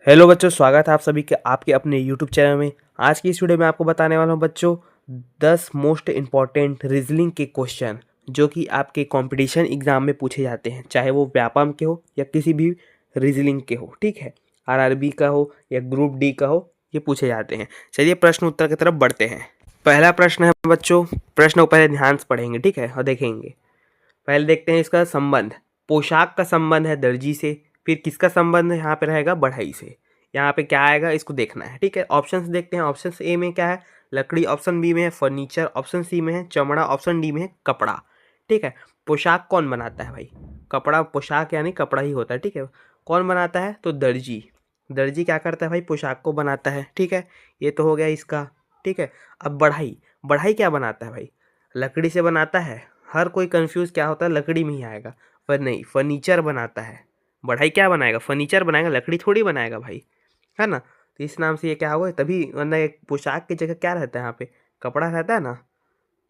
Hello बच्चों, स्वागत है आप सभी के आपके अपने यूट्यूब चैनल में। आज की इस वीडियो में आपको बताने वाला हूं बच्चों 10 मोस्ट इम्पॉर्टेंट रीजनिंग के क्वेश्चन जो कि आपके कंपटीशन एग्जाम में पूछे जाते हैं, चाहे वो व्यापम के हो या किसी भी रीजनिंग के हो। ठीक है, आरआरबी का हो या ग्रुप डी का हो, ये पूछे जाते हैं। चलिए प्रश्न उत्तर की तरफ बढ़ते हैं। पहला प्रश्न है बच्चों, प्रश्न को पहले ध्यान से पढ़ेंगे, ठीक है, और देखेंगे। पहले देखते हैं इसका संबंध। पोशाक का संबंध है दर्जी से, फिर किसका संबंध यहाँ पे रहेगा, बढ़ई से। यहाँ पे क्या आएगा इसको देखना है, ठीक है। ऑप्शंस देखते हैं। ऑप्शन ए में क्या है, लकड़ी। ऑप्शन बी में है फर्नीचर। ऑप्शन सी में है चमड़ा। ऑप्शन डी में है कपड़ा। ठीक है, पोशाक कौन बनाता है भाई, कपड़ा। पोशाक यानी कपड़ा ही होता है, ठीक है। कौन बनाता है, तो दर्जी। दर्जी क्या करता है भाई, पोशाक को बनाता है, ठीक है। ये तो हो गया इसका, ठीक है। अब बढ़ई, बढ़ई क्या बनाता है भाई, लकड़ी से बनाता है। हर कोई कंफ्यूज क्या होता है, लकड़ी में ही आएगा, पर नहीं, फर्नीचर बनाता है। बढ़ई क्या बनाएगा, फर्नीचर बनाएगा, लकड़ी थोड़ी बनाएगा भाई, है ना। तो इस नाम से ये क्या होगा तभी, वरना एक पोशाक की जगह क्या रहता है यहाँ पे, कपड़ा रहता है ना।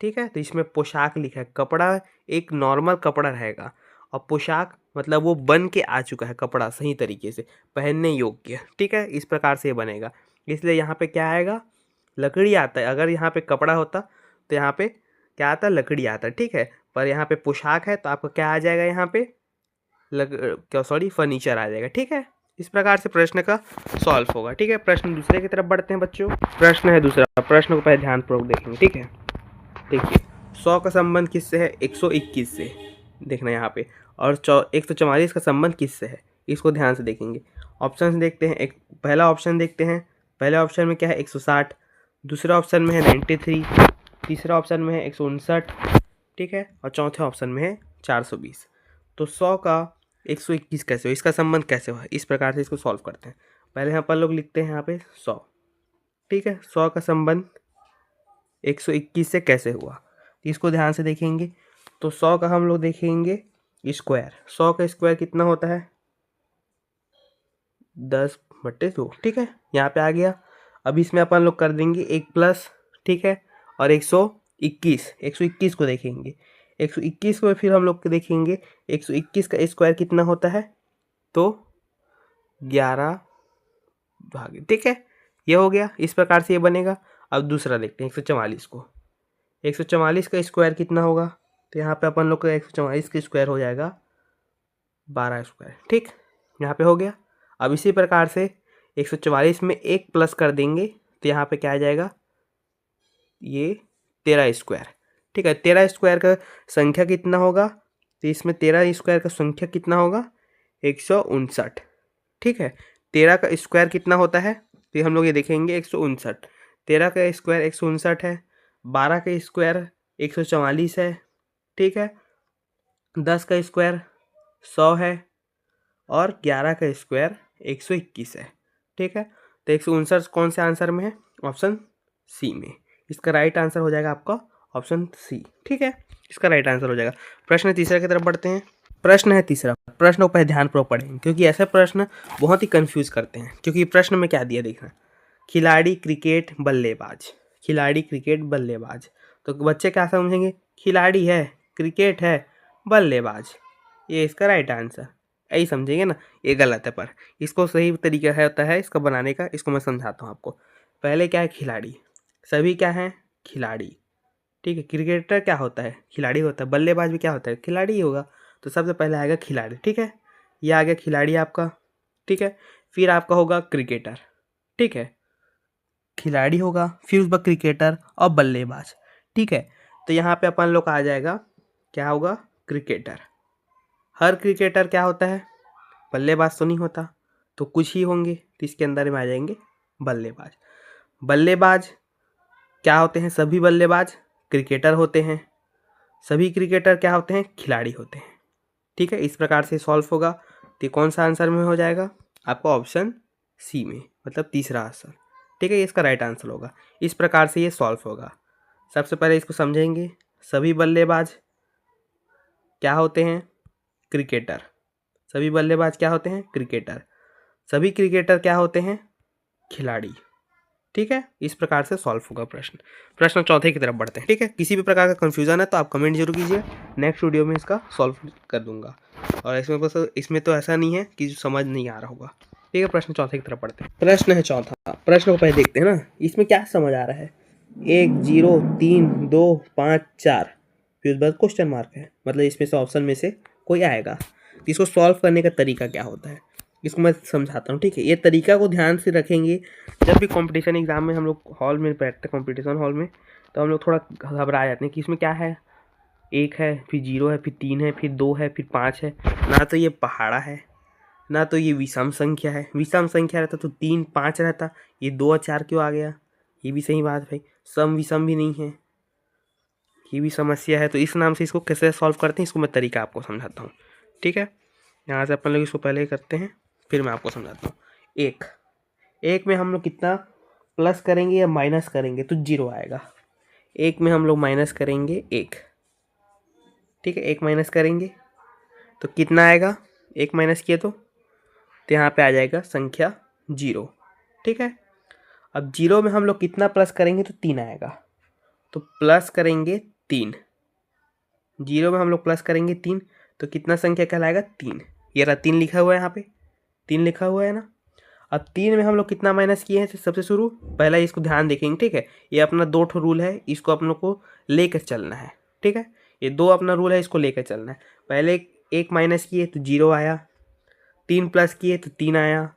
ठीक है, तो इसमें पोशाक लिखा है, कपड़ा एक नॉर्मल कपड़ा रहेगा, और पोशाक मतलब वो बन के आ चुका है कपड़ा, सही तरीके से पहनने योग्य। ठीक है, इस प्रकार से ये बनेगा। इसलिए यहाँ पे क्या आएगा, लकड़ी आता है। अगर यहाँ पे कपड़ा होता तो यहाँ पे क्या आता, लकड़ी आता। ठीक है, पर यहाँ पे पोशाक है तो आपका क्या आ जाएगा, यहाँ पे फर्नीचर आ जाएगा। ठीक है, इस प्रकार से प्रश्न का सॉल्व होगा। ठीक है, प्रश्न दूसरे की तरफ बढ़ते हैं बच्चों। प्रश्न है दूसरा, प्रश्न को पहले ध्यानपूर्वक देखेंगे, ठीक है। देखिए, 100 का संबंध किससे है, 121 से, देखना यहाँ पे। और 144 का संबंध किससे है, इसको ध्यान से देखेंगे। ऑप्शन देखते हैं। एक पहला ऑप्शन देखते हैं। पहले ऑप्शन में क्या है, 160। दूसरा ऑप्शन में है 93। तीसरा ऑप्शन में है 159। ठीक है, और चौथे ऑप्शन में है 420। तो 100 का 121 कैसे हो, इसका संबंध कैसे हो, इस प्रकार से इसको सॉल्व करते हैं। पहले यहाँ पर लोग लिखते हैं यहाँ पे 100। ठीक है, 100 का संबंध 121 से कैसे हुआ, इसको ध्यान से देखेंगे। तो 100 का हम लोग देखेंगे स्क्वायर। 100 का स्क्वायर कितना होता है, 10/2। ठीक है, यहाँ पे आ गया। अब इसमें अपन लोग कर देंगे 1 प्लस, ठीक है, और 121 को देखेंगे। 121 को फिर हम लोग देखेंगे 121 का स्क्वायर कितना होता है, तो 11 भागे। ठीक है, ये हो गया, इस प्रकार से ये बनेगा। अब दूसरा देखते हैं 144 को। 144 का स्क्वायर कितना होगा, तो यहाँ पे अपन लोग का 144 का स्क्वायर हो जाएगा 12 स्क्वायर। ठीक, यहाँ पे हो गया। अब इसी प्रकार से 144 में 1 प्लस कर देंगे तो यहाँ पे क्या आ जाएगा, ये 13 स्क्वायर। ठीक है, 13 स्क्वायर का संख्या कितना होगा, तो इसमें 13 स्क्वायर का संख्या कितना होगा, 159। ठीक है, 13 का स्क्वायर कितना होता है, तो हम लोग ये देखेंगे 159। 13 का स्क्वायर 159 है। 12 का स्क्वायर 144 है। ठीक है, 10 का स्क्वायर 100 है, और 11 का स्क्वायर 121 है। ठीक है, तो 159 कौन से आंसर में है, ऑप्शन सी में। इसका राइट आंसर हो जाएगा आपका ऑप्शन सी। ठीक है, इसका राइट आंसर हो जाएगा। प्रश्न तीसरा की तरफ बढ़ते हैं। प्रश्न है तीसरा, प्रश्न को पहले ध्यानपूर्वक पढ़ेंगे क्योंकि ऐसे प्रश्न बहुत ही कंफ्यूज करते हैं। क्योंकि प्रश्न में क्या दिया देखना, खिलाड़ी क्रिकेट बल्लेबाज, खिलाड़ी क्रिकेट बल्लेबाज। तो बच्चे क्या समझेंगे, खिलाड़ी है, क्रिकेट है, बल्लेबाज, ये इसका राइट आंसर, यही समझेंगे ना। ये गलत है, पर इसको सही तरीका है होता है इसका बनाने का, इसको मैं समझाता हूँ आपको। पहले क्या है, खिलाड़ी, सभी क्या है, खिलाड़ी। ठीक है, क्रिकेटर क्या होता है, खिलाड़ी होता है। बल्लेबाज भी क्या होता है, खिलाड़ी ही होगा। तो सबसे पहले आएगा खिलाड़ी। ठीक है, ये आ गया खिलाड़ी आपका। ठीक है, फिर आपका होगा क्रिकेटर। ठीक है, खिलाड़ी होगा, फिर उसके बाद क्रिकेटर और बल्लेबाज। ठीक है, तो यहाँ पे अपन लोग का आ जाएगा, क्या होगा, क्रिकेटर। हर क्रिकेटर क्या होता है, बल्लेबाज तो नहीं होता, तो कुछ ही होंगे, तो इसके अंदर में आ जाएंगे बल्लेबाज। बल्लेबाज क्या होते हैं, सभी बल्लेबाज क्रिकेटर होते हैं। सभी क्रिकेटर क्या होते हैं, खिलाड़ी होते हैं। ठीक है, इस प्रकार से सॉल्व होगा। तो कौन सा आंसर में हो जाएगा, आपका ऑप्शन सी में, मतलब तीसरा आंसर। ठीक है, ये इसका राइट आंसर होगा। इस प्रकार से ये सॉल्व होगा। सबसे पहले इसको समझेंगे, सभी बल्लेबाज क्या होते हैं, क्रिकेटर। सभी बल्लेबाज क्या होते हैं, क्रिकेटर। सभी क्रिकेटर क्या होते हैं, खिलाड़ी। ठीक है, इस प्रकार से सॉल्व होगा प्रश्न। प्रश्न चौथे की तरफ बढ़ते हैं। ठीक है, किसी भी प्रकार का कन्फ्यूजन है तो आप कमेंट जरूर कीजिए, नेक्स्ट वीडियो में इसका सॉल्व कर दूंगा। और इसमें तो ऐसा नहीं है कि समझ नहीं आ रहा होगा। ठीक है, प्रश्न चौथे की तरफ पढ़ते हैं। प्रश्न है चौथा, प्रश्न को पहले देखते हैं ना, इसमें क्या समझ आ रहा है। 1 0 3 2 5 4, फिर उसके बाद क्वेश्चन मार्क है, मतलब इसमें से ऑप्शन में से कोई आएगा। इसको सॉल्व करने का तरीका क्या होता है, इसको मैं समझाता हूँ। ठीक है, ये तरीका को ध्यान से रखेंगे। जब भी कंपटीशन एग्जाम में हम लोग हॉल में बैठते हैं, कंपटीशन हॉल में, तो हम लोग थोड़ा घबरा जाते हैं कि इसमें क्या है, 1 है, फिर 0 है, फिर 3 है, फिर 2 है, फिर 5 है। ना तो ये पहाड़ा है, ना तो ये विषम संख्या है। विषम संख्या रहता तो 3 5 रहता, ये 2 और 4 क्यों आ गया, ये भी सही बात भाई। सम विषम भी नहीं है, ये भी समस्या है। तो इस नाम से इसको कैसे सॉल्व करते हैं, इसको मैं तरीका आपको समझाता हूँ। ठीक है, यहाँ से अपन लोग इसको पहले करते हैं, फिर मैं आपको समझाता हूँ। एक में हम लोग कितना प्लस करेंगे या माइनस करेंगे तो 0 आएगा। एक में हम लोग माइनस करेंगे 1। ठीक है, 1 माइनस करेंगे तो कितना आएगा, 1 माइनस किए तो यहाँ पे आ जाएगा संख्या 0। ठीक है, अब 0 में हम लोग कितना प्लस करेंगे तो 3 आएगा, तो प्लस करेंगे 3। 0 में हम लोग प्लस करेंगे 3 तो कितना संख्या कहलाएगा, 3। ये रहा 3 लिखा हुआ है, यहाँ पे 3 लिखा हुआ है ना। अब 3 में हम लोग कितना माइनस किए हैं, सबसे शुरू पहला इसको ध्यान देखेंगे। ठीक है, ये अपना 2 ठो रूल है, इसको अपन लोग को लेकर चलना है। ठीक है, ये 2 अपना रूल है, इसको लेकर चलना है। पहले 1 माइनस किए तो 0 आया, 3 प्लस किए तो 3 आया।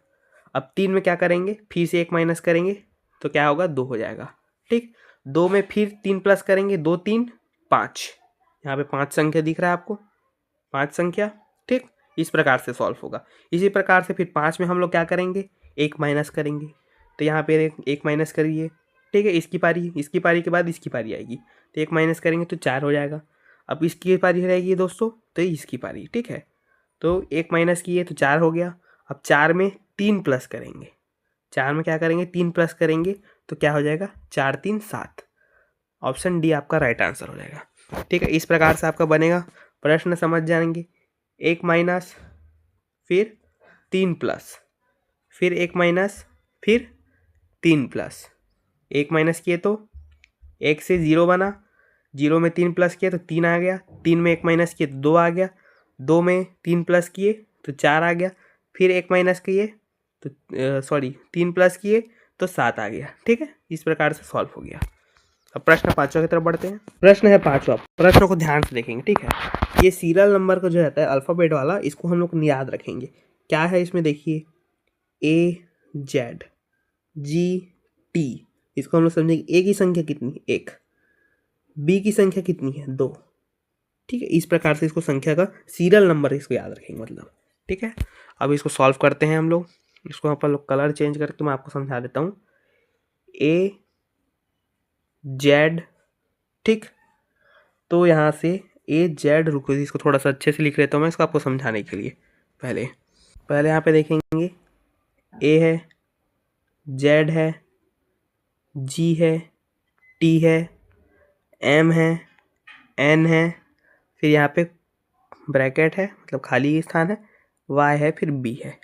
अब 3 में क्या करेंगे, फिर से 1 माइनस करेंगे तो क्या होगा, 2 हो जाएगा। ठीक, 2 में फिर 3 प्लस करेंगे, 2 3 5, यहाँ पे 5 संख्या दिख रहा है आपको, 5 संख्या। ठीक, इस प्रकार से सॉल्व होगा। इसी प्रकार से फिर 5 में हम लोग क्या करेंगे, 1 माइनस करेंगे, तो यहाँ पे 1 माइनस करिए। ठीक है, इसकी पारी के बाद इसकी पारी आएगी, तो 1 माइनस करेंगे तो 4 हो जाएगा। अब इसकी पारी रहेगी दोस्तों, तो इसकी पारी। ठीक है, तो 1 माइनस किए तो 4 हो गया। अब 4 में 3 प्लस करेंगे, 4 में क्या करेंगे, 3 प्लस करेंगे तो क्या हो जाएगा, 4 3 7। ऑप्शन डी आपका राइट आंसर हो जाएगा। ठीक है, इस प्रकार से आपका बनेगा। प्रश्न समझ जाएंगे, 1 माइनस, फिर 3 प्लस, फिर 1 माइनस, फिर 3 प्लस। 1 माइनस किए तो 1 से 0 बना, 0 में 3 प्लस किए तो 3 आ गया, 3 में 1 माइनस किए तो 2 आ गया, 2 में 3 प्लस किए तो 4 आ गया, फिर 1 माइनस किए तो 3 प्लस किए तो 7 आ गया। ठीक है, इस प्रकार से सॉल्व हो गया। अब प्रश्न 5वां की तरफ बढ़ते हैं। प्रश्न है 5वां, प्रश्न को ध्यान से देखेंगे। ठीक है, ये सीरियल नंबर को जो रहता है अल्फ़ाबेट वाला, इसको हम लोग याद रखेंगे। क्या है इसमें, देखिए AZ GT, इसको हम लोग समझेंगे। ए की संख्या कितनी है, 1। बी की संख्या कितनी है, 2। ठीक है, इस प्रकार से इसको संख्या का सीरियल नंबर इसको याद रखेंगे मतलब। ठीक है, अब इसको सॉल्व करते हैं हम लोग। इसको अपन लोग कलर चेंज करके मैं आपको समझा देता हूँ। AZ, ठीक, तो यहाँ से AZ, रुको इसको थोड़ा सा अच्छे से लिख लेता हूँ मैं इसको आपको समझाने के लिए। पहले यहाँ पे देखेंगे, A है, Z है, G है, T है, M है, N है, फिर यहाँ पे ब्रैकेट है मतलब खाली स्थान है, Y है, फिर B है।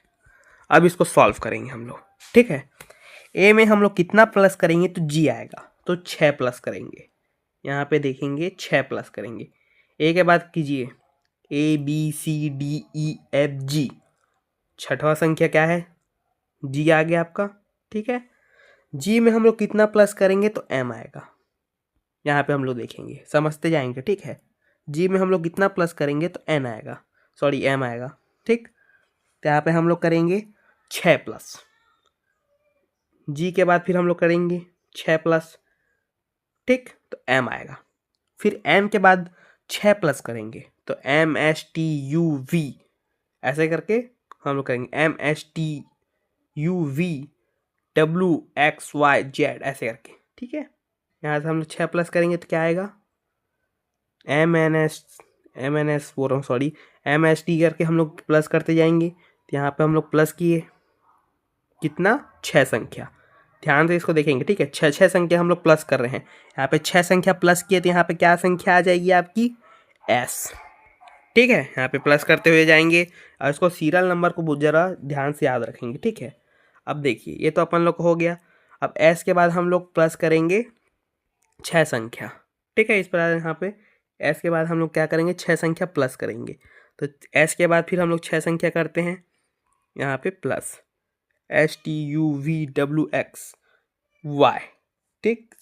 अब इसको सॉल्व करेंगे हम लोग। ठीक है, A में हम लोग कितना प्लस करेंगे तो G आएगा, तो 6 प्लस करेंगे। यहाँ पे देखेंगे 6 प्लस करेंगे। A के बाद कीजिए ABCDEFG, छठवां संख्या क्या है, G आ गया आपका। ठीक है, G में हम लोग कितना प्लस करेंगे तो M आएगा। यहाँ पे हम लोग देखेंगे, समझते जाएंगे। ठीक है, G में हम लोग कितना प्लस करेंगे तो M आएगा। ठीक, तो यहाँ पे हम लोग करेंगे 6 प्लस। G के बाद फिर हम लोग करेंगे 6 प्लस। ठीक, तो M आएगा। फिर M के बाद 6 प्लस करेंगे तो MSTUV, ऐसे करके हम लोग करेंगे MSTUVWXYZ, ऐसे करके। ठीक है, यहाँ से हम लोग 6 प्लस करेंगे तो क्या आएगा, MST करके हम लोग प्लस करते जाएंगे। तो यहाँ पे हम लोग प्लस किए कितना, 6 संख्या। ध्यान से इसको देखेंगे। ठीक है, 6 संख्या हम लोग प्लस कर रहे हैं। यहाँ पे 6 संख्या प्लस किए तो यहाँ पे क्या संख्या आ जाएगी आपकी, S। ठीक है, यहाँ पे प्लस करते हुए जाएंगे और इसको सीरियल नंबर को जरा ध्यान से याद रखेंगे। ठीक है, अब देखिए ये तो अपन लोग को हो गया। अब S के बाद हम लोग प्लस करेंगे 6 संख्या। ठीक है, इस प्रकार यहाँ पे S के बाद हम लोग क्या करेंगे, 6 संख्या प्लस करेंगे। तो S के बाद फिर हम लोग 6 संख्या करते हैं, यहाँ पे प्लस। STUVWX y, ठीक।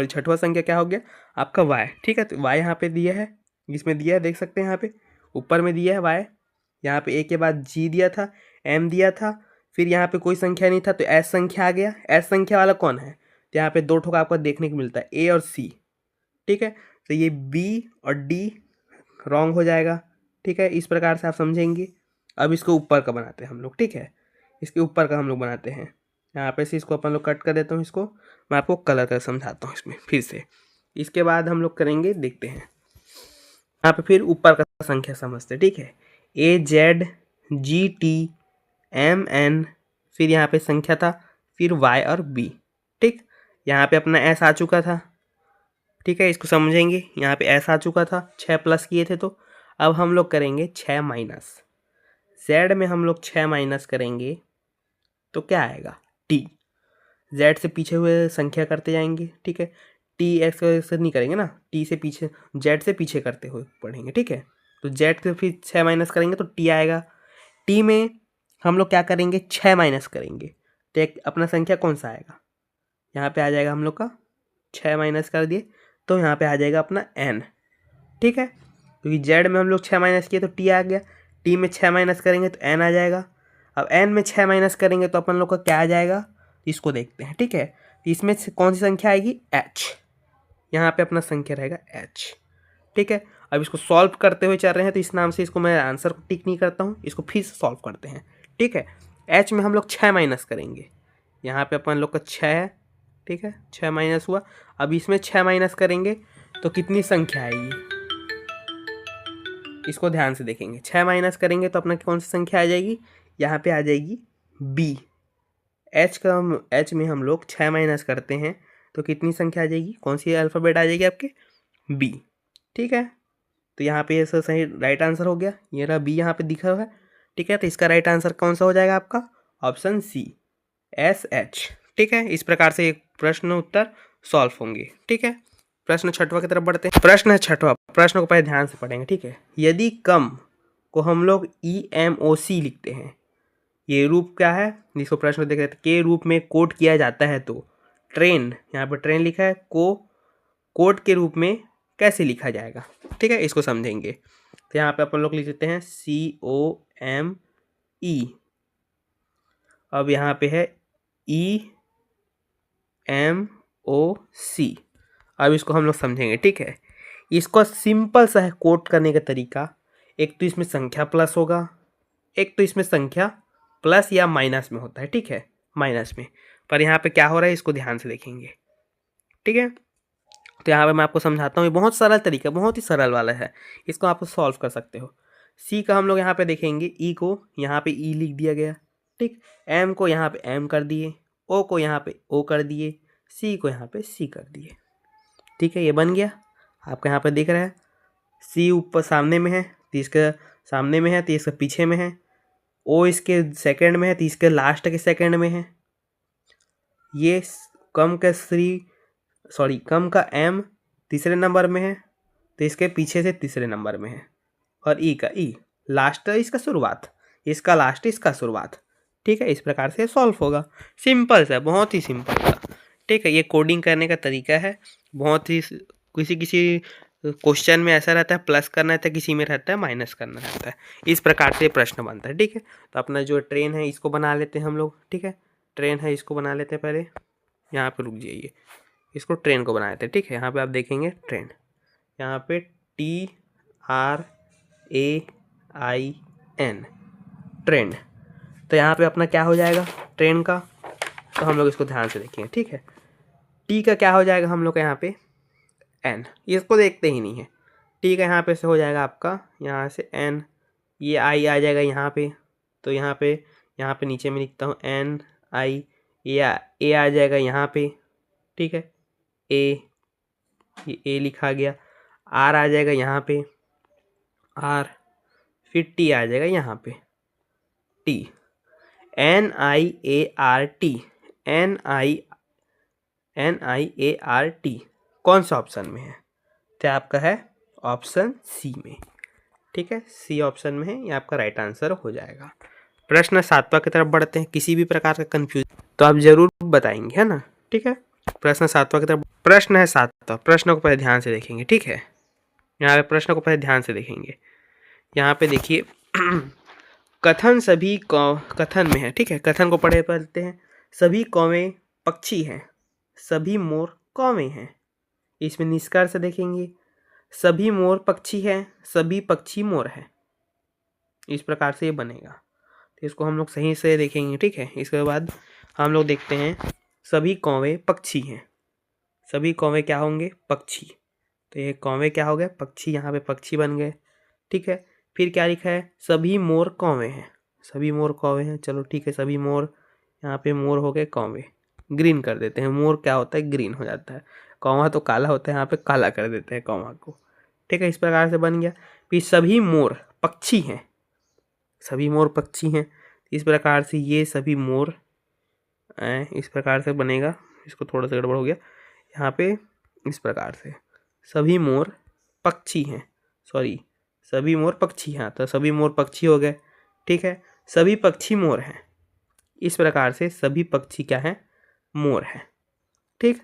छठवां संख्या क्या हो गया आपका y, ठीक है। तो y यहाँ पे दिया है, इसमें दिया है, देख सकते हैं यहाँ पे ऊपर में दिया है y, यहाँ पे a के बाद g दिया था, m दिया था, फिर यहाँ पे कोई संख्या नहीं था तो s संख्या आ गया। s संख्या वाला कौन है, तो यहाँ पे दो ठोका आपको देखने को मिलता है, a और c, ठीक है। तो ये b और d रॉन्ग हो जाएगा, ठीक है। इस प्रकार से आप समझेंगे। अब इसको ऊपर का बनाते हैं हम लोग, ठीक है। इसके ऊपर का हम लोग बनाते हैं, यहाँ पे से इसको अपन लोग कट कर देता हूँ। इसको मैं आपको कलर कर समझाता हूँ इसमें फिर से। इसके बाद हम लोग करेंगे, देखते हैं यहाँ पे फिर ऊपर का संख्या समझते हैं, ठीक है। AZGTMN, फिर यहाँ पे संख्या था, फिर Y और B, ठीक। यहाँ पे अपना S आ चुका था, ठीक है। इसको समझेंगे, यहाँ पे S आ चुका था, 6 प्लस किए थे। तो अब हम लोग करेंगे 6 माइनस, Z में हम लोग 6 माइनस करेंगे तो क्या आएगा T। Z से पीछे हुए संख्या करते जाएंगे, ठीक है। T X से नहीं करेंगे ना, T से पीछे, Z से पीछे करते हुए पढ़ेंगे, ठीक है। तो Z से फिर 6 माइनस करेंगे तो T आएगा। T में हम लोग क्या करेंगे, 6 माइनस करेंगे तो एक अपना संख्या कौन सा आएगा, यहाँ पे आ जाएगा हम लोग का 6 माइनस कर दिए तो यहाँ पे आ जाएगा अपना N, ठीक है। क्योंकि Z में हम लोग 6 माइनस किए तो T आ गया, T में 6 माइनस करेंगे तो N आ जाएगा। अब N में 6 माइनस करेंगे तो अपन लोग का क्या आ जाएगा, इसको देखते हैं, ठीक है। इसमें कौन सी संख्या आएगी, H, यहाँ पे अपना संख्या रहेगा H, ठीक है। अब इसको सॉल्व करते हुए चल रहे हैं तो इस नाम से इसको मैं आंसर को टिक नहीं करता हूँ, इसको फिर से सॉल्व करते हैं, ठीक है। H में हम लोग 6 माइनस करेंगे, यहाँ पे अपन लोग का 6 है, ठीक है, 6 माइनस हुआ। अब इसमें 6 माइनस करेंगे तो कितनी संख्या आएगी, इसको ध्यान से देखेंगे। 6 माइनस करेंगे तो अपना कौन सी संख्या आ जाएगी, यहाँ पे आ जाएगी B। H में हम लोग 6 माइनस करते हैं तो कितनी संख्या आ जाएगी, कौन सी अल्फ़ाबेट आ जाएगी आपके, B, ठीक है। तो यहाँ पे ये सही राइट आंसर हो गया, ये रहा B यहाँ पे दिखा हुआ है, ठीक है। तो इसका राइट आंसर कौन सा हो जाएगा आपका, ऑप्शन C, SH, ठीक है। इस प्रकार से एक प्रश्न उत्तर सॉल्व होंगे, ठीक है। प्रश्न छठवां की तरफ बढ़ते हैं। प्रश्न छठवां, प्रश्न को पहले ध्यान से पढ़ेंगे, ठीक है। यदि कम को हम लोग EMOC लिखते हैं, ये रूप क्या है, जिसको प्रश्न देख रहे थे, के रूप में कोड किया जाता है तो ट्रेन, यहाँ पर ट्रेन लिखा है, को कोड के रूप में कैसे लिखा जाएगा, ठीक है। इसको समझेंगे। तो यहाँ पे अपन लोग लिख देते हैं COME, अब यहाँ पे है EMOC। अब इसको हम लोग समझेंगे, ठीक है। इसको सिंपल सा है कोड करने का तरीका, एक तो इसमें संख्या प्लस होगा, एक तो इसमें संख्या प्लस या माइनस में होता है, ठीक है, माइनस में। पर यहाँ पे क्या हो रहा है, इसको ध्यान से देखेंगे, ठीक है। तो यहाँ पे मैं आपको समझाता हूँ, ये बहुत सरल तरीका, बहुत ही सरल वाला है, इसको आप सॉल्व कर सकते हो। C का हम लोग यहाँ पे देखेंगे, E को यहाँ पे E लिख दिया गया, ठीक। M को यहाँ पे M कर दिए, O को यहाँ पे O कर दिए, C को यहाँ पे C कर दिए, ठीक है। ये बन गया, आपको यहाँ पे दिख रहा है। C ऊपर सामने में है तो इसका सामने में है, तो इसका पीछे में है। O इसके सेकंड में है तो इसके लास्ट के सेकंड में है। ये कम का M तीसरे नंबर में है तो इसके पीछे से तीसरे नंबर में है। और E का E लास्ट, इसका शुरुआत, इसका लास्ट, इसका शुरुआत, ठीक है। इस प्रकार से सॉल्व होगा, सिंपल सा, बहुत ही सिंपल सा, ठीक है। ये कोडिंग करने का तरीका है, बहुत ही, किसी क्वेश्चन में ऐसा रहता है प्लस करना रहता है, किसी में रहता है माइनस करना रहता है। इस प्रकार से प्रश्न बनता है, ठीक है। तो अपना जो ट्रेन है इसको बना लेते हैं हम लोग, ठीक है। ट्रेन है इसको बना लेते हैं पहले, यहाँ पे रुक जाइए, इसको ट्रेन को बना लेते हैं, ठीक है। यहाँ पे आप देखेंगे ट्रेन, यहाँ पे TRAIN, ट्रेंड। तो यहाँ पे अपना क्या हो जाएगा ट्रेन का, तो हम लोग इसको ध्यान से देखेंगे, ठीक है। T का क्या हो जाएगा हम लोग का यहाँ पे N, इसको देखते ही नहीं है। T का यहाँ पे से हो जाएगा आपका, यहाँ से N, ये I आ जाएगा यहाँ पे, तो यहाँ पे नीचे में लिखता हूँ NI, ये आ जाएगा यहाँ पे, ठीक है। ये A लिखा गया, R आ जाएगा यहाँ पे, R, फिर T आ जाएगा यहाँ पे, T, NIART, कौन सा ऑप्शन में है, तो आपका है ऑप्शन C में, ठीक है। C ऑप्शन में है, ये आपका राइट आंसर हो जाएगा। प्रश्न 7वां की तरफ बढ़ते हैं। किसी भी प्रकार का कंफ्यूज तो आप जरूर बताएंगे, है ना? ठीक है, प्रश्न 7वां की तरफ। प्रश्न है 7वां, प्रश्न को पहले ध्यान से देखेंगे, ठीक है? यहाँ पे प्रश्न को पहले ध्यान से देखेंगे। यहाँ पे देखिए कथन सभी कथन में है, ठीक है? कथन को पढ़े पढ़ते हैं। सभी कौवें पक्षी हैं, सभी मोर कौवें हैं। इसमें निष्कर्ष देखेंगे, सभी मोर पक्षी हैं, सभी पक्षी मोर हैं। इस प्रकार से ये बनेगा, तो इसको हम लोग सही से देखेंगे, ठीक है? इसके बाद हम लोग देखते हैं सभी कौवें पक्षी हैं। सभी कौवें क्या होंगे? पक्षी। तो ये कौवें क्या हो गए? पक्षी। यहाँ पे पक्षी बन गए, ठीक है? फिर क्या लिखा है? सभी मोर कौवें हैं। सभी मोर कौवें हैं, चलो ठीक है। सभी मोर, यहाँ पे मोर हो गए कौवें। ग्रीन कर देते हैं, मोर क्या होता है? ग्रीन हो जाता है। कौवा तो काला होता है, यहाँ पे काला कर देते हैं कौवा को, ठीक है? इस प्रकार से बन गया। फिर सभी मोर पक्षी हैं, सभी मोर पक्षी हैं। इस प्रकार से ये सभी मोर इस प्रकार से बनेगा। इसको थोड़ा सा गड़बड़ हो गया यहाँ पे। इस प्रकार से सभी मोर पक्षी हैं, सॉरी, सभी मोर पक्षी हैं, तो सभी मोर पक्षी हो गए, ठीक है? सभी पक्षी मोर हैं। इस प्रकार से सभी पक्षी क्या हैं? मोर हैं, ठीक?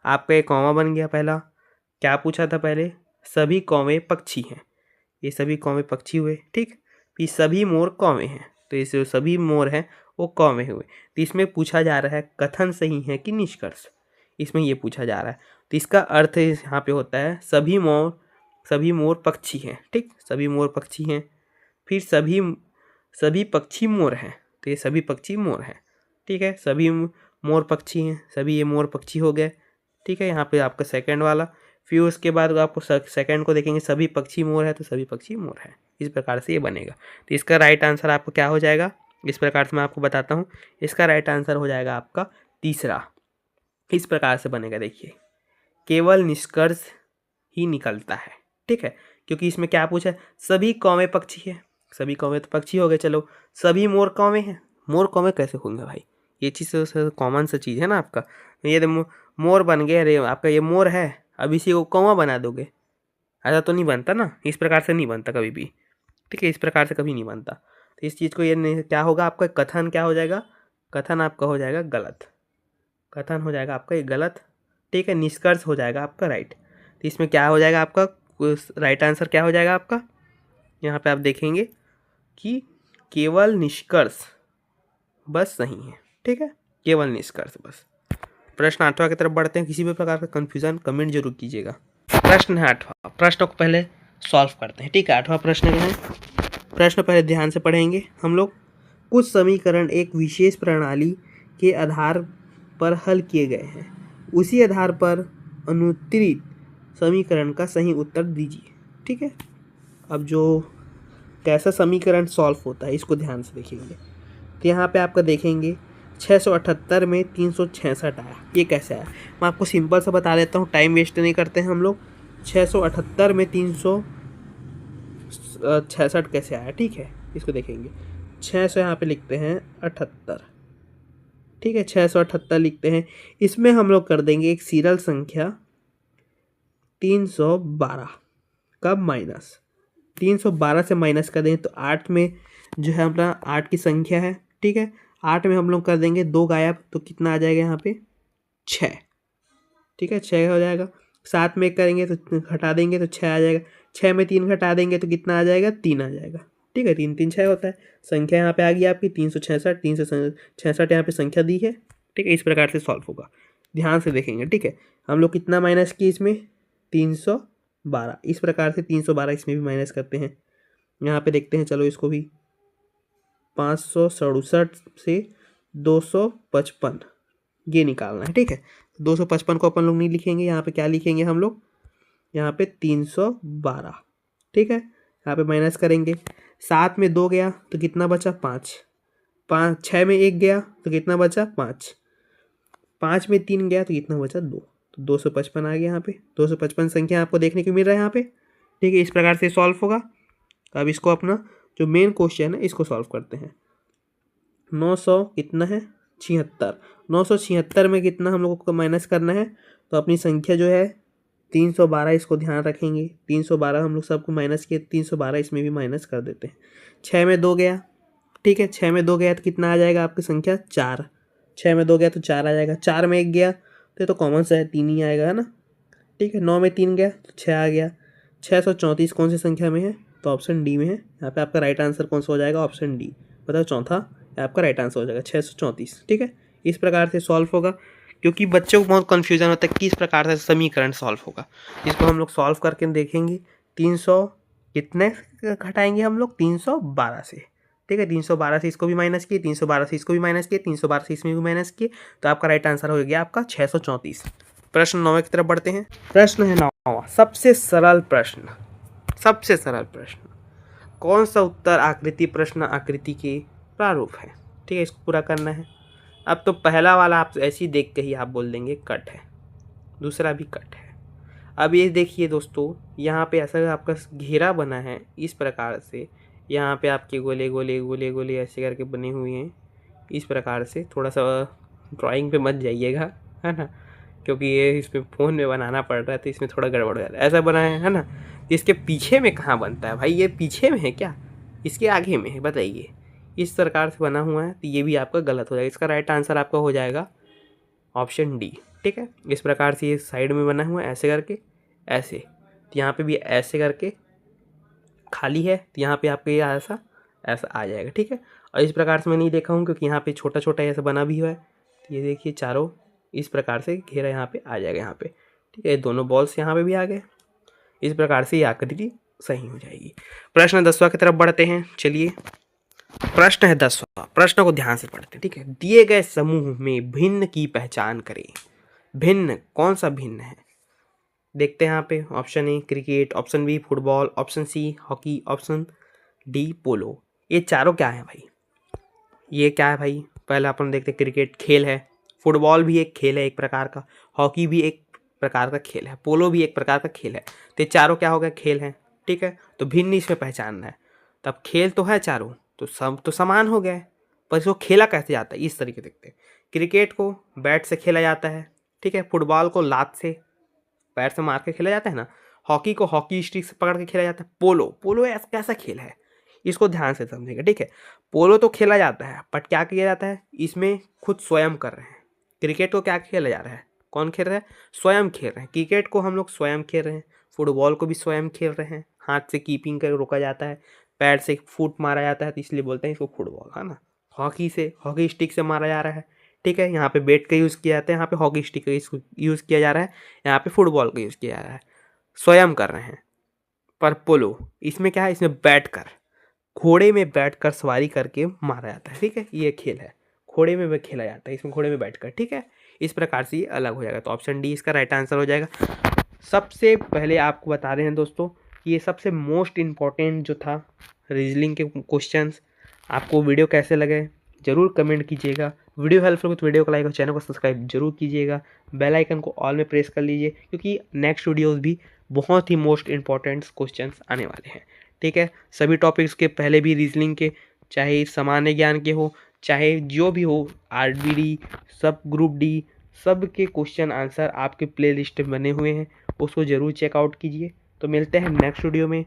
आपका एक कौवा बन गया। पहला क्या पूछा था पहले? सभी कौवे पक्षी हैं, ये सभी कौवे पक्षी हुए, ठीक? फिर सभी मोर कौवे हैं, तो इस सभी मोर हैं वो कौवे हुए। तो इसमें पूछा जा रहा है कथन सही है कि निष्कर्ष, इसमें ये पूछा जा रहा है। तो इसका अर्थ यहाँ पे होता है सभी मोर पक्षी हैं, ठीक? सभी मोर पक्षी हैं। फिर सभी पक्षी मोर हैं, तो ये सभी पक्षी मोर हैं, ठीक है? सभी मोर पक्षी हैं, सभी ये मोर पक्षी हो गए, ठीक है? यहाँ पे आपका सेकंड वाला। फिर उसके बाद आपको सेकंड को देखेंगे, सभी पक्षी मोर है, तो सभी पक्षी मोर है। इस प्रकार से ये बनेगा। तो इसका राइट आंसर आपको क्या हो जाएगा? इस प्रकार से मैं आपको बताता हूँ। इसका राइट आंसर हो जाएगा आपका तीसरा। इस प्रकार से बनेगा, देखिए, केवल निष्कर्ष ही निकलता है, ठीक है? क्योंकि इसमें क्या पूछा है? सभी कौवे पक्षी है, सभी कौवे तो पक्षी हो गए, चलो। सभी मोर कौवे हैं, मोर कौवे कैसे होंगे भाई? ये चीज़ तो कॉमन सा चीज़ है ना आपका। ये तो मोर बन गए, अरे आपका ये मोर है, अब इसी को कौवा बना दोगे, ऐसा तो नहीं बनता ना। इस प्रकार से नहीं बनता कभी भी, ठीक है? इस प्रकार से कभी नहीं बनता। तो इस चीज़ को ये नहीं, क्या होगा आपका कथन, क्या हो जाएगा? कथन आपका हो जाएगा गलत, कथन हो जाएगा आपका ये गलत, ठीक है? निष्कर्ष हो जाएगा आपका राइट। तो इसमें क्या हो जाएगा आपका राइट आंसर? क्या हो जाएगा आपका? यहाँ पे आप देखेंगे कि केवल निष्कर्ष बस सही है, ठीक है? केवल निष्कर्ष बस। प्रश्न 8वां की तरफ बढ़ते हैं। किसी भी प्रकार का कंफ्यूजन कमेंट जरूर कीजिएगा। प्रश्न है 8वां, प्रश्न को पहले सॉल्व करते हैं, ठीक है? 8वां प्रश्न है, प्रश्न पहले ध्यान से पढ़ेंगे हम लोग। कुछ समीकरण एक विशेष प्रणाली के आधार पर हल किए गए हैं, उसी आधार पर अनुत्तरित समीकरण का सही उत्तर दीजिए, ठीक है? अब जो कैसा समीकरण सॉल्व होता है इसको ध्यान से देखेंगे। तो यहाँ पे आपका देखेंगे 678 में 366 आया। ये कैसे आया? मैं आपको सिंपल सा बता देता हूँ, टाइम वेस्ट नहीं करते हैं हम लोग। 678 में 366 कैसे आया, ठीक है? इसको देखेंगे। 600 यहाँ पे लिखते हैं 78, ठीक है? 678 लिखते हैं। इसमें हम लोग कर देंगे एक सीरियल संख्या 312 का माइनस। 312 से माइनस कर देंगे तो 8 में जो है अपना 8 की संख्या है, ठीक है? 8 में हम लोग कर देंगे 2 गायब, तो कितना आ जाएगा यहाँ पे? 6, ठीक है? 6 हो जाएगा। 7 में करेंगे तो घटा देंगे तो 6 आ जाएगा। 6 में 3 घटा देंगे तो कितना आ जाएगा? 3 आ जाएगा, ठीक है? 3 3 6 होता है। संख्या यहाँ पे आ गई आपकी 366। 366 यहाँ पे संख्या दी है, ठीक है? इस प्रकार से सॉल्व होगा, ध्यान से देखेंगे, ठीक है? हम लोग कितना माइनस किए इसमें? 312। इस प्रकार से 312 इसमें भी माइनस करते हैं। यहाँ पे देखते हैं, चलो इसको भी 567 से 255 ये निकालना है, ठीक है? 255 को अपन लोग नहीं लिखेंगे, यहाँ पे क्या लिखेंगे हम लोग? यहाँ पे 312, ठीक है? यहाँ पे माइनस करेंगे। 7 में 2 गया तो कितना बचा? 5। 6 में 1 गया तो कितना बचा? 5। 5 में 3 गया तो कितना बचा? 2। तो 255 आ गया यहाँ पे। 255 संख्या आपको देखने को मिल रहा है यहाँ पे, ठीक है? इस प्रकार से सॉल्व होगा। तो अब इसको अपना जो मेन क्वेश्चन है इसको सॉल्व करते हैं। 900 कितना है? 76। 976 में कितना हम लोगों को माइनस करना है? तो अपनी संख्या जो है 312, इसको ध्यान रखेंगे। 312 हम लोग सबको माइनस किए, 312 इसमें भी माइनस कर देते हैं। 6 में 2 गया ठीक है। 6 में 2 गया तो कितना आ जाएगा आपकी संख्या 4। 6 में 2 गया तो 4 आ जाएगा। 4 में 1 गया तो ये तो कॉमन सा है, 3 ही आएगा, है ना। ठीक है। 9 में 3 गया तो 6 आ गया। 634 कौन सी संख्या में है, तो ऑप्शन डी में है। यहाँ पे आपका राइट आंसर कौन सा हो जाएगा, ऑप्शन डी। बताओ चौथा आपका राइट आंसर हो जाएगा 634। ठीक है। इस प्रकार से सॉल्व होगा, क्योंकि बच्चों को बहुत कन्फ्यूजन होता है किस प्रकार से समीकरण सॉल्व होगा। इसको हम लोग सॉल्व करके देखेंगे। 300 कितने घटाएंगे हम लोग, 312 से। ठीक है। 312 से इसको भी माइनस किए, 312 से इसको भी माइनस किए, 312 से इसमें भी माइनस किए, तो आपका राइट आंसर हो गया आपका 634। प्रश्न 9 की तरफ बढ़ते हैं। प्रश्न है 9वां, सबसे सरल प्रश्न। सबसे सरल प्रश्न, कौन सा उत्तर आकृति प्रश्न आकृति के प्रारूप है। ठीक है। इसको पूरा करना है। अब तो पहला वाला आप ऐसे ही देख के ही आप बोल देंगे कट है, दूसरा भी कट है। अब ये देखिए दोस्तों, यहाँ पे ऐसा आपका घेरा बना है इस प्रकार से, यहाँ पे आपके गोले गोले गोले गोले ऐसे करके बने हुए हैं इस प्रकार से। थोड़ा सा ड्राइंग पे मत जाइएगा, है ना, क्योंकि ये इसमें फ़ोन में बनाना पड़ रहा है तो इसमें थोड़ा गड़बड़ हो जाता है। ऐसा बना है ना। इसके पीछे में कहाँ बनता है भाई, ये पीछे में है क्या, इसके आगे में है, बताइए। इस प्रकार से बना हुआ है तो ये भी आपका गलत हो जाएगा। इसका राइट आंसर आपका हो जाएगा ऑप्शन डी। ठीक है। इस प्रकार से ये साइड में बना हुआ है ऐसे करके, ऐसे, तो यहाँ पे भी ऐसे करके खाली है, तो यहाँ पे आपका ये ऐसा ऐसा आ जाएगा। ठीक है। और इस प्रकार से मैं नहीं देखा हूँ क्योंकि यहाँ पे छोटा छोटा ऐसा बना भी हुआ है, तो ये देखिए चारों इस प्रकार से घेरा यहाँ पे आ जाएगा यहाँ पे। ठीक है। दोनों बॉल्स यहाँ पे भी आ गए। इस प्रकार से ये आकृति सही हो जाएगी। प्रश्न 10वां की तरफ बढ़ते हैं। चलिए, प्रश्न है 10वां। प्रश्न को ध्यान से पढ़ते हैं। ठीक है। दिए गए समूह में भिन्न की पहचान करें। भिन्न, कौन सा भिन्न है, देखते हैं यहाँ पे। Option A cricket, option B football, option C hockey, option D polo. ये चारों क्या है भाई, ये क्या है भाई, पहले अपन देखते हैं। क्रिकेट खेल है, फुटबॉल भी एक खेल है एक प्रकार का, हॉकी भी एक प्रकार का खेल है, पोलो भी एक प्रकार का खेल है। तो ये चारों क्या हो गए, खेल हैं। ठीक है। तो भिन्न इसमें पहचानना है। तब खेल तो है चारों, तो सब तो समान हो गए, पर इसको खेला कैसे जाता है इस तरीके देखते हैं। क्रिकेट को बैट से खेला जाता है। ठीक है। फुटबॉल को लात से, पैर से मार के खेला जाता है ना। हॉकी को हॉकी स्टिक से पकड़ के खेला जाता है। पोलो, पोलो ऐसा कैसा खेल है, इसको ध्यान से समझेंगे। ठीक है। पोलो तो खेला जाता है, बट क्या किया जाता है इसमें, खुद स्वयं कर रहे हैं। क्रिकेट को क्या खेला जा रहा है, कौन खेल रहा है, स्वयं खेल रहे हैं। क्रिकेट को हम लोग स्वयं खेल रहे हैं, फुटबॉल को भी स्वयं खेल रहे हैं। हाथ से कीपिंग कर रोका जाता है, पैर से फुट मारा जाता है, तो इसलिए बोलते हैं इसको फुटबॉल, है ना। हॉकी से, हॉकी स्टिक से मारा जा रहा है। ठीक है। यहाँ पे बैट का यूज़ किया जाता है, यहाँ पे हॉकी स्टिक का यूज़ किया जा रहा है, यहाँ पे फुटबॉल का यूज़ किया जा रहा है। स्वयं कर रहे हैं। पर पोलो, इसमें क्या है, इसमें बैठ कर, घोड़े में बैठकर सवारी करके मारा जाता है। ठीक है। ये खेल है, घोड़े में खेला जाता है, इसमें घोड़े में बैठकर। ठीक है। इस प्रकार से ये अलग हो जाएगा, तो ऑप्शन डी इसका राइट आंसर हो जाएगा। सबसे पहले आपको बता रहे हैं दोस्तों, ये सबसे मोस्ट इम्पॉर्टेंट जो था रीजनिंग के क्वेश्चंस। आपको वीडियो कैसे लगे जरूर कमेंट कीजिएगा। वीडियो हेल्पफुल हो तो वीडियो को लाइक और चैनल को सब्सक्राइब जरूर कीजिएगा। बेल आइकन को ऑल में प्रेस कर लीजिए, क्योंकि नेक्स्ट वीडियोस भी बहुत ही मोस्ट इम्पॉर्टेंट क्वेश्चंस आने वाले हैं। ठीक है। सभी टॉपिक्स के पहले भी रीजनिंग के, चाहे सामान्य ज्ञान के हो, चाहे जो भी हो, RBD, सब ग्रुप डी, सब के क्वेश्चन आंसर आपके प्लेलिस्ट में बने हुए हैं, उसको ज़रूर चेकआउट कीजिए। तो मिलते हैं नेक्स्ट वीडियो में।